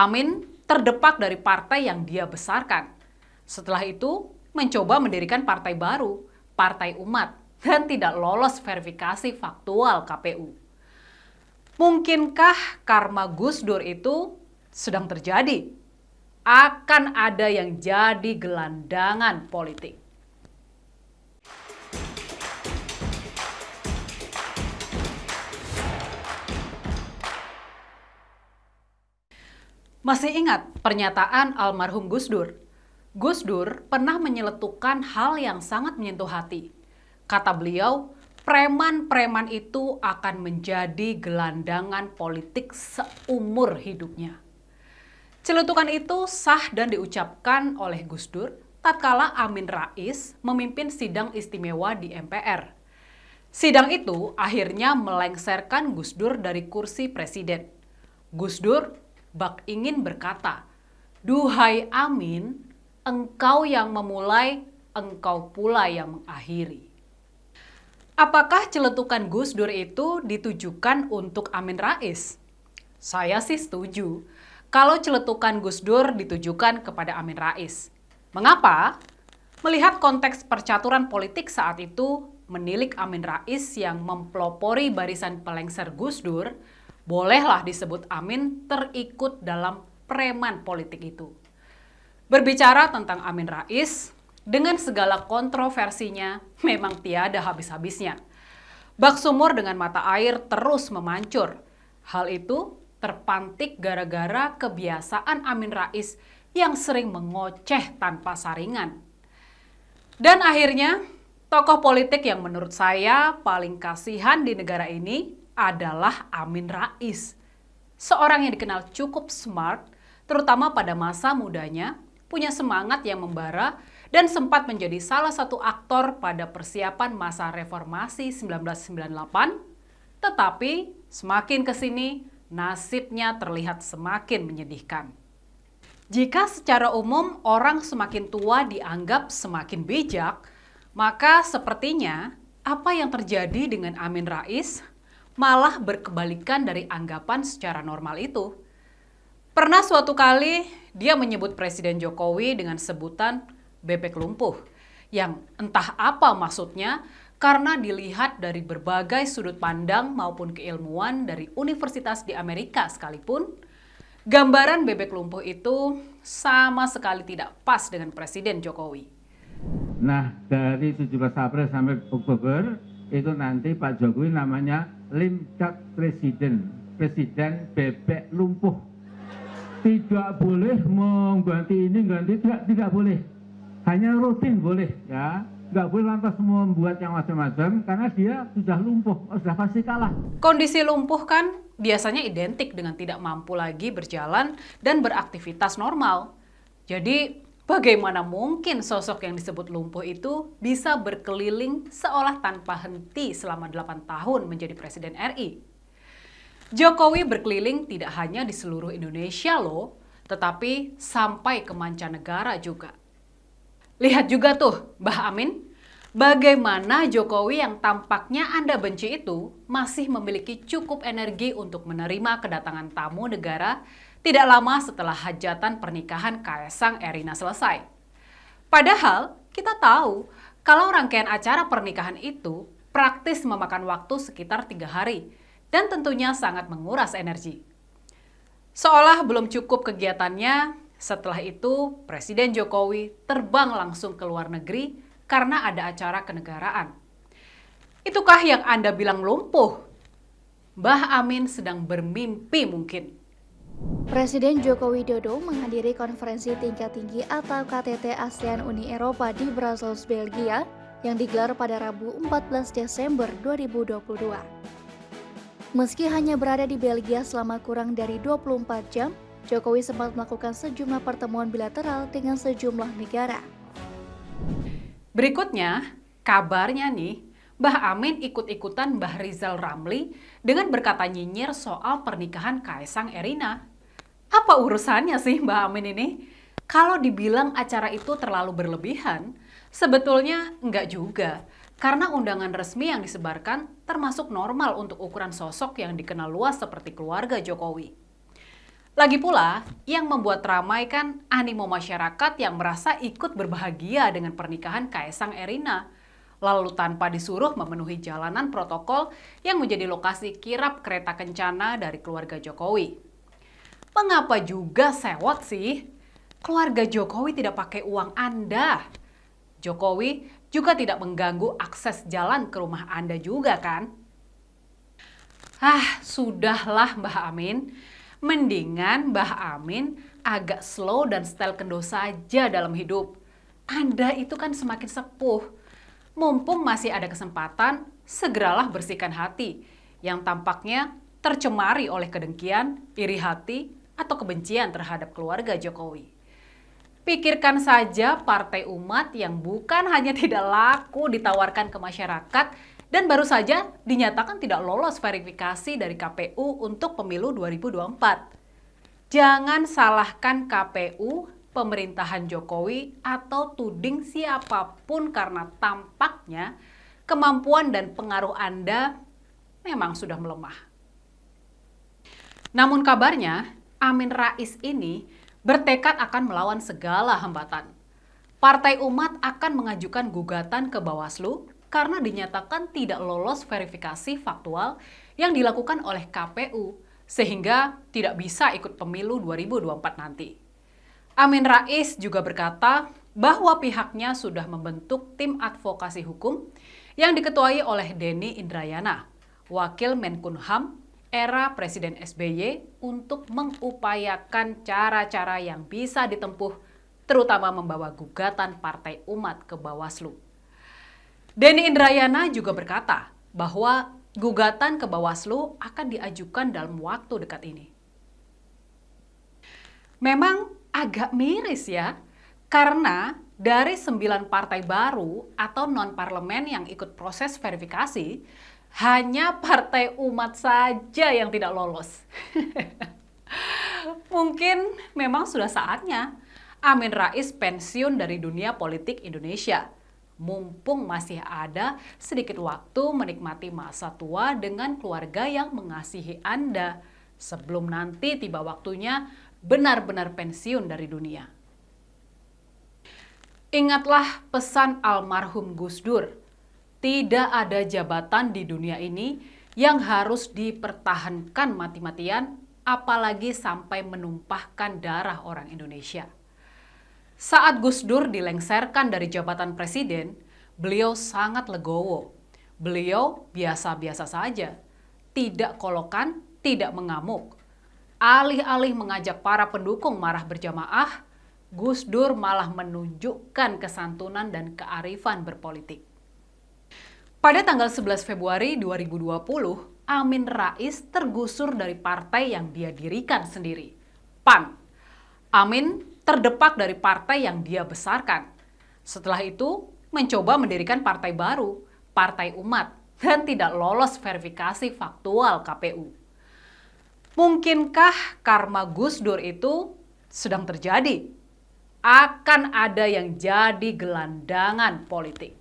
Amin terdepak dari partai yang dia besarkan. Setelah itu, mencoba mendirikan partai baru, Partai Umat, dan tidak lolos verifikasi faktual KPU. Mungkinkah karma Gus Dur itu sedang terjadi? Akan ada yang jadi gelandangan politik. Masih ingat pernyataan almarhum Gus Dur? Gus Dur pernah menyeletukan hal yang sangat menyentuh hati. Kata beliau, preman-preman itu akan menjadi gelandangan politik seumur hidupnya. Celetukan itu sah dan diucapkan oleh Gus Dur tatkala Amin Rais memimpin sidang istimewa di MPR. Sidang itu akhirnya melengsarkan Gus Dur dari kursi presiden. Gus Dur bak ingin berkata, "Duhai Amin, engkau yang memulai, engkau pula yang mengakhiri." Apakah celetukan Gus Dur itu ditujukan untuk Amin Rais? Saya sih setuju kalau celetukan Gus Dur ditujukan kepada Amin Rais. Mengapa? Melihat konteks percaturan politik saat itu, menilik Amin Rais yang mempelopori barisan pelengser Gus Dur, bolehlah disebut Amin terikut dalam preman politik itu. Berbicara tentang Amin Rais, dengan segala kontroversinya memang tiada habis-habisnya. Bak sumur dengan mata air terus memancur. Hal itu terpantik gara-gara kebiasaan Amin Rais yang sering mengoceh tanpa saringan. Dan akhirnya, tokoh politik yang menurut saya paling kasihan di negara ini adalah Amin Rais. Seorang yang dikenal cukup smart, terutama pada masa mudanya, punya semangat yang membara, dan sempat menjadi salah satu aktor pada persiapan masa reformasi 1998. Tetapi semakin kesini, nasibnya terlihat semakin menyedihkan. Jika secara umum orang semakin tua dianggap semakin bijak, maka sepertinya apa yang terjadi dengan Amin Rais malah berkebalikan dari anggapan secara normal itu. Pernah suatu kali dia menyebut Presiden Jokowi dengan sebutan bebek lumpuh, yang entah apa maksudnya karena dilihat dari berbagai sudut pandang maupun keilmuan dari universitas di Amerika sekalipun, gambaran bebek lumpuh itu sama sekali tidak pas dengan Presiden Jokowi. Nah, dari 17 April sampai Oktober, itu nanti Pak Jokowi namanya Limcat Presiden, Presiden Bebek Lumpuh. Tidak boleh mengganti ini, ganti tidak boleh. Hanya rutin boleh, ya. Nggak boleh lantas membuat yang macam-macam karena dia sudah lumpuh, sudah pasti kalah. Kondisi lumpuh kan biasanya identik dengan tidak mampu lagi berjalan dan beraktivitas normal. Jadi bagaimana mungkin sosok yang disebut lumpuh itu bisa berkeliling seolah tanpa henti selama 8 tahun menjadi Presiden RI? Jokowi berkeliling tidak hanya di seluruh Indonesia loh, tetapi sampai ke mancanegara juga. Lihat juga tuh, Mbah Amin, bagaimana Jokowi yang tampaknya Anda benci itu masih memiliki cukup energi untuk menerima kedatangan tamu negara tidak lama setelah hajatan pernikahan Kaesang Erina selesai. Padahal kita tahu kalau rangkaian acara pernikahan itu praktis memakan waktu sekitar 3 hari dan tentunya sangat menguras energi. Seolah belum cukup kegiatannya, setelah itu Presiden Jokowi terbang langsung ke luar negeri karena ada acara kenegaraan. Itukah yang Anda bilang lumpuh? Mbah Amin sedang bermimpi mungkin. Presiden Joko Widodo menghadiri konferensi tingkat tinggi atau KTT ASEAN Uni Eropa di Brussels, Belgia yang digelar pada Rabu 14 Desember 2022. Meski hanya berada di Belgia selama kurang dari 24 jam, Jokowi sempat melakukan sejumlah pertemuan bilateral dengan sejumlah negara. Berikutnya, kabarnya nih, Mbah Amin ikut-ikutan Mbah Rizal Ramli dengan berkata nyinyir soal pernikahan Kaesang Erina. Apa urusannya sih Mbah Amin ini? Kalau dibilang acara itu terlalu berlebihan, sebetulnya enggak juga. Karena undangan resmi yang disebarkan termasuk normal untuk ukuran sosok yang dikenal luas seperti keluarga Jokowi. Lagi pula, yang membuat ramai kan animo masyarakat yang merasa ikut berbahagia dengan pernikahan Kaisang Erina, lalu tanpa disuruh memenuhi jalanan protokol yang menjadi lokasi kirap kereta kencana dari keluarga Jokowi. Mengapa juga sewot sih? Keluarga Jokowi tidak pakai uang Anda. Jokowi juga tidak mengganggu akses jalan ke rumah Anda juga kan? Sudahlah Mbah Amin. Mendingan Mbah Amin agak slow dan style kendo saja dalam hidup. Anda itu kan semakin sepuh. Mumpung masih ada kesempatan, segeralah bersihkan hati yang tampaknya tercemari oleh kedengkian, iri hati, atau kebencian terhadap keluarga Jokowi. Pikirkan saja partai umat yang bukan hanya tidak laku ditawarkan ke masyarakat dan baru saja dinyatakan tidak lolos verifikasi dari KPU untuk pemilu 2024. Jangan salahkan KPU, pemerintahan Jokowi, atau tuding siapapun karena tampaknya kemampuan dan pengaruh Anda memang sudah melemah. Namun kabarnya, Amin Rais ini bertekad akan melawan segala hambatan. Partai Umat akan mengajukan gugatan ke Bawaslu karena dinyatakan tidak lolos verifikasi faktual yang dilakukan oleh KPU sehingga tidak bisa ikut pemilu 2024 nanti. Amin Rais juga berkata bahwa pihaknya sudah membentuk tim advokasi hukum yang diketuai oleh Denny Indrayana, Wakil Menkumham era Presiden SBY untuk mengupayakan cara-cara yang bisa ditempuh, terutama membawa gugatan Partai Umat ke Bawaslu. Denny Indrayana juga berkata bahwa gugatan ke Bawaslu akan diajukan dalam waktu dekat ini. Memang agak miris ya, karena dari 9 partai baru atau non-parlemen yang ikut proses verifikasi, hanya Partai Umat saja yang tidak lolos. Mungkin memang sudah saatnya Amin Rais pensiun dari dunia politik Indonesia. Mumpung masih ada sedikit waktu menikmati masa tua dengan keluarga yang mengasihi Anda sebelum nanti tiba waktunya benar-benar pensiun dari dunia. Ingatlah pesan almarhum Gus Dur, tidak ada jabatan di dunia ini yang harus dipertahankan mati-matian, apalagi sampai menumpahkan darah orang Indonesia. Saat Gus Dur dilengsarkan dari jabatan presiden, beliau sangat legowo. Beliau biasa-biasa saja, tidak kolokan, tidak mengamuk. Alih-alih mengajak para pendukung marah berjamaah, Gus Dur malah menunjukkan kesantunan dan kearifan berpolitik. Pada tanggal 11 Februari 2020, Amin Rais tergusur dari partai yang dia dirikan sendiri, PAN. Amin terdepak dari partai yang dia besarkan. Setelah itu, mencoba mendirikan partai baru, Partai Umat, dan tidak lolos verifikasi faktual KPU. Mungkinkah karma Gus Dur itu sedang terjadi? Akan ada yang jadi gelandangan politik.